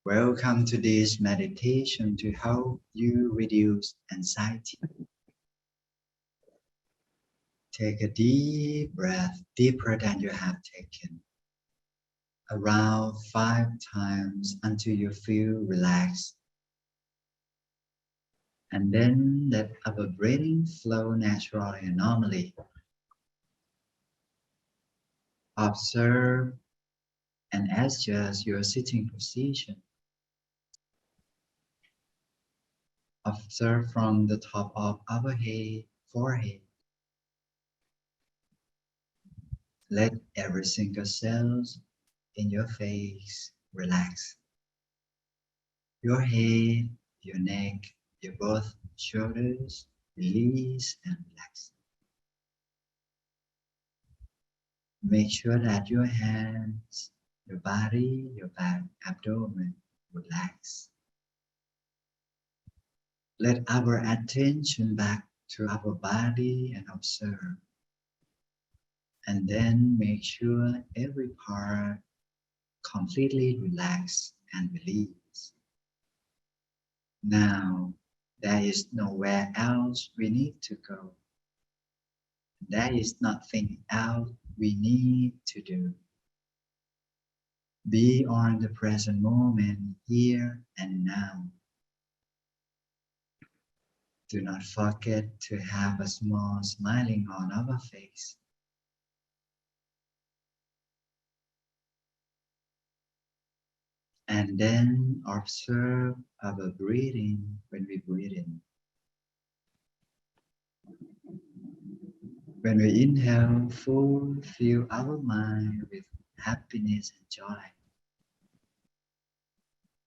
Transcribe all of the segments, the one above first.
Welcome to this meditation to help you reduce anxiety. Take a deep breath, deeper than you have taken, around 5 times until you feel relaxed. And then let our breathing flow naturally and normally. Observe and adjust your sitting position. Observe from the top of our head, forehead. Let every single cell in your face relax. Your head, your neck, your both shoulders release and relax. Make sure that your hands, your body, your back, abdomen relax. Let our attention back to our body and observe. And then make sure every part completely relax and release. Now, there is nowhere else we need to go. There is nothing else we need to do. Be on the present moment, here and now. Do not forget to have a small smiling on our face. And then observe our breathing when we breathe in. When we inhale, fill our mind with happiness and joy.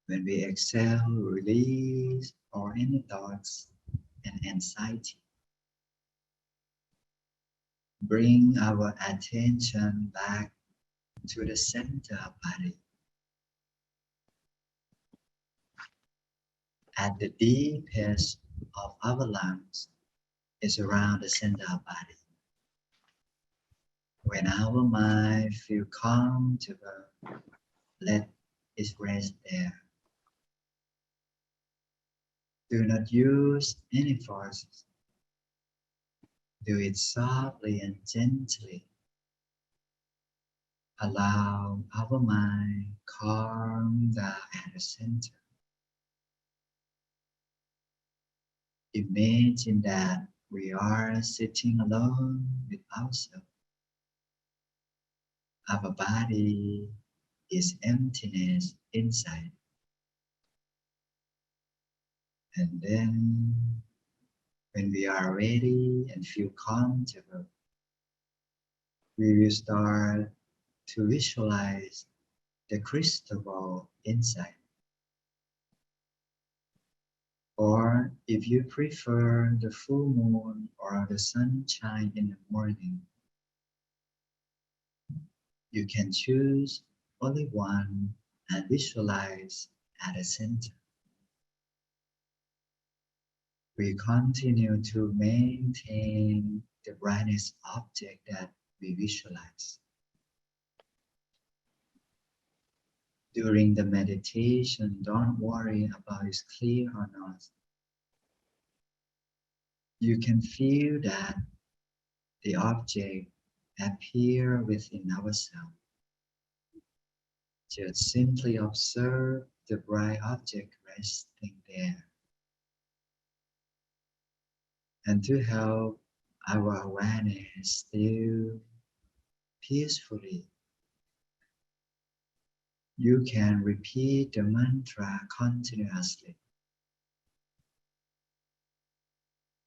When we exhale, release all any thoughts and anxiety. Bring our attention back to the center of body. At the deepest of our lungs is around the center of body. When our mind feels comfortable, let it rest there. Do not use any forces. Do it softly and gently. Allow our mind calm down at the center. Imagine that we are sitting alone with ourselves. Our body is emptiness inside. And then, when we are ready and feel comfortable, we will start to visualize the crystal ball inside. Or if you prefer the full moon or the sunshine in the morning, you can choose only one and visualize at the center. We continue to maintain the brightest object that we visualize. During the meditation, don't worry about it's clear or not. You can feel that the object appear within ourselves. Just simply observe the bright object resting there. And to help our awareness still peacefully, you can repeat the mantra continuously.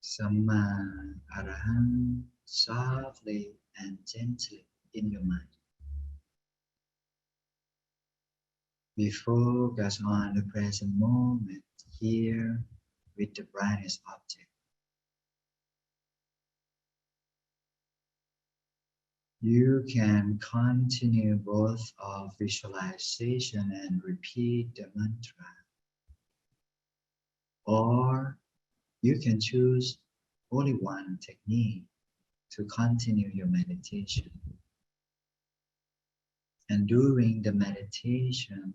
Samma Arahant softly and gently in your mind. We focus on the present moment here with the brightest object. You can continue both of visualization and repeat the mantra. Or you can choose only one technique to continue your meditation. And during the meditation,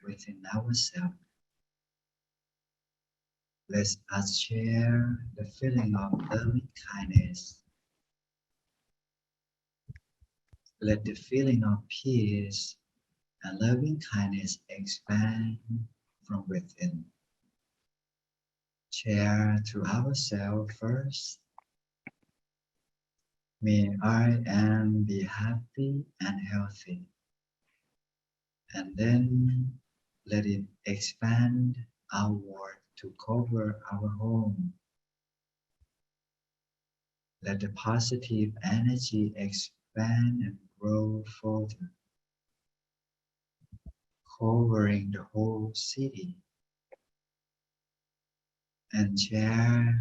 within ourselves. Let us share the feeling of loving kindness. Let the feeling of peace and loving kindness expand from within. Share to ourselves first. May I am be happy and healthy. And then let it expand outward to cover our home. Let the positive energy expand and grow further, covering the whole city, and share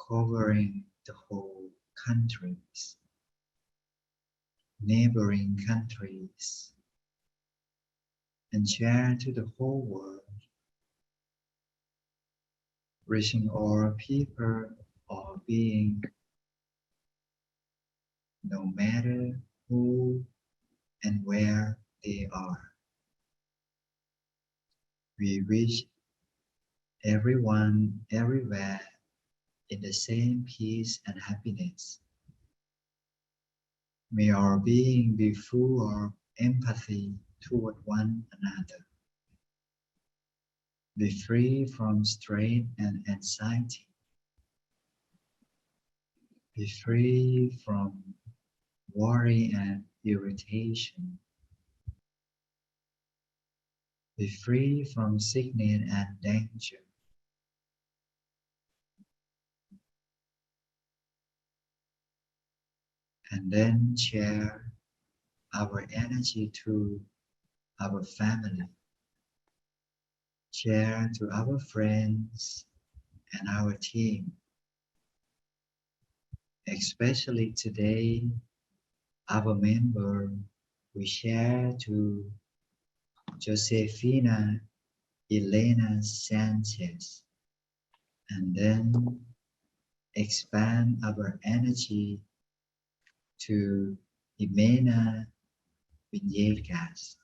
covering the whole countries, neighboring countries, and share to the whole world, reaching all people or being, no matter who and where they are. We wish everyone everywhere in the same peace and happiness. May our being be full of empathy toward one another. Be free from strain and anxiety. Be free from worry and irritation. Be free from sickness and danger. And then share our energy to our family. Share to our friends and our team. Especially today, our member, we share to Josefina Elena Sanchez, and then expand our energy to Jimena Villegas.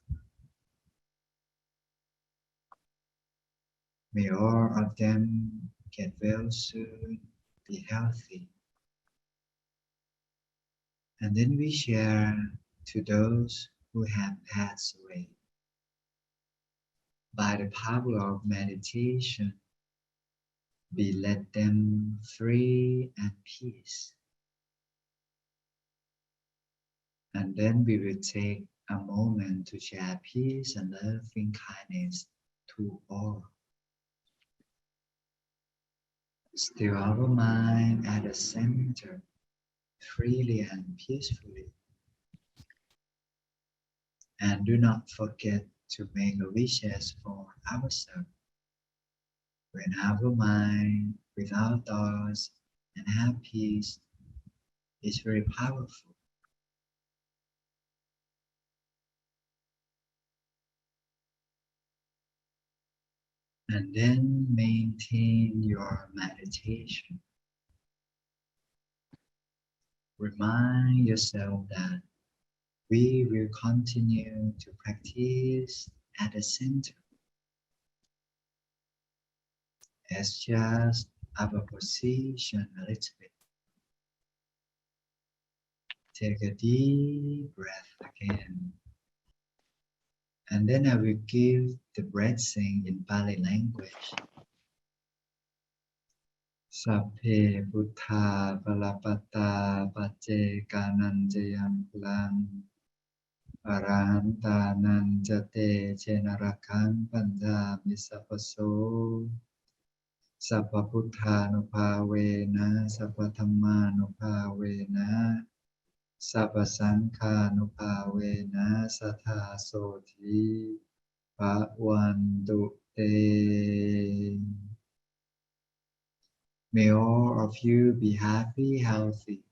May all of them get well soon, be healthy. And then we share to those who have passed away. By the power of meditation, we let them free and peace. And then we will take a moment to share peace and loving kindness to all. Still our mind at the center, freely and peacefully. And do not forget to make wishes for ourselves. When our mind, without thoughts, and have peace, is very powerful. And then maintain your meditation. Remind yourself that we will continue to practice at the center. Adjust our position a little bit. Take a deep breath again. And then I will give the blessing in Pali language. Sapphe Buddha Palapata Pace Kananjayam Pulang Arahanta Nanjate Chenarakan Panja Misapaso Sappa Buddha Nupavena Sappa Dhamma Nupavena Sappa Sankha Nupavena Satha Soti Bhavantu Te. May all of you be happy, healthy,